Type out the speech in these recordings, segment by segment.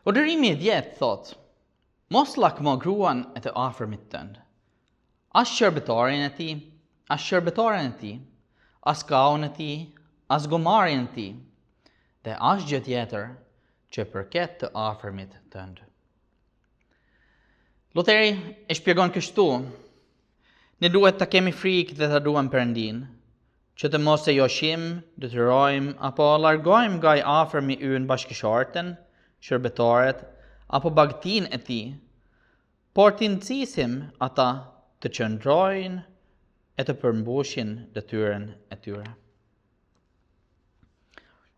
Udhërimi I 10 thot: Mos lakmo gruan e të afërmit tënd, as shërbëtorin e tij, as shërbëtoren e tij, as kaun e tij, as gomarin e tij, dhe as gjë tjetër që përket të afërmit tënd. Luteri e shpjegon kështu: ne duhet ta kemi frikë dhe ta duam Perëndin, që të mos e joshim, detyrojmë apo largojmë nga I afërmi ynë bashkëshorten, shërbëtoret apo bagtin e tij, por t'i nxisim ata të qëndrojnë e të përmbushin detyrën e tyre.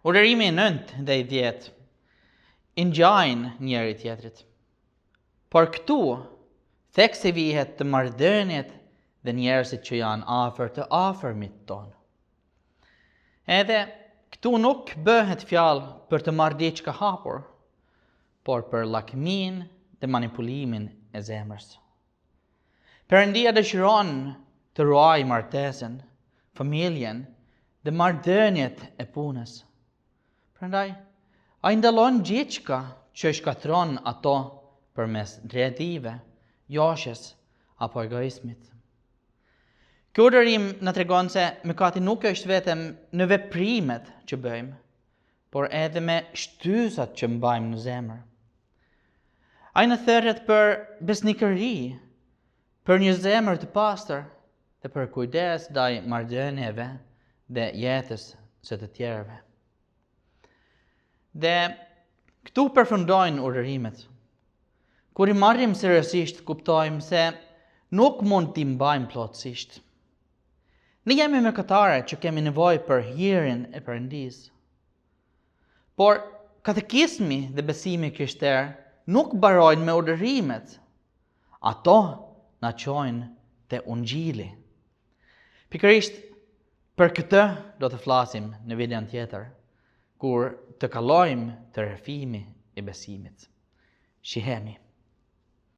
Udhërimi I 9 dhe I 10 I ngjajnë njëri tjetrit. Por këtu theksi vihet të marrëdhëniet dhe njerëzit që janë afër të afërmit tonë. Edhe këtu nuk bëhet fjalë për të marrë diçka hapur, por për lakminë dhe manipulimin e zemrës. Perëndia dëshiron të ruajë martesën, familjen dhe marrëdhëniet e punës. Prandaj, ai ndalon gjithçka që shkatron ato përmes drejtive, joshjes apo egoizmit. Ky udhërim na tregon se mëkati nuk është vetëm në veprimet që bëjmë, por edhe me shtysat që mbajmë në zemër. Ai na thërret për besnikëri, për një zemër të pastër dhe për kujdes ndaj marrëdhënieve dhe jetës së të tjerëve. Dhe këtu përfundojnë udhërimet. Kur I marrim seriozisht, kuptojmë se nuk mund t'i mbajmë plotësisht. Ne jemi mëkatare që kemi nevojë për hirin e Perëndisë. Por katekizmi dhe besimi krishter nuk mbarojnë me udhërimet. Ato na çojnë te Ungjili. Pikërisht për këtë do të flasim në videon tjetër, kur të kalojmë te rrëfimi I besimit. Shihemi.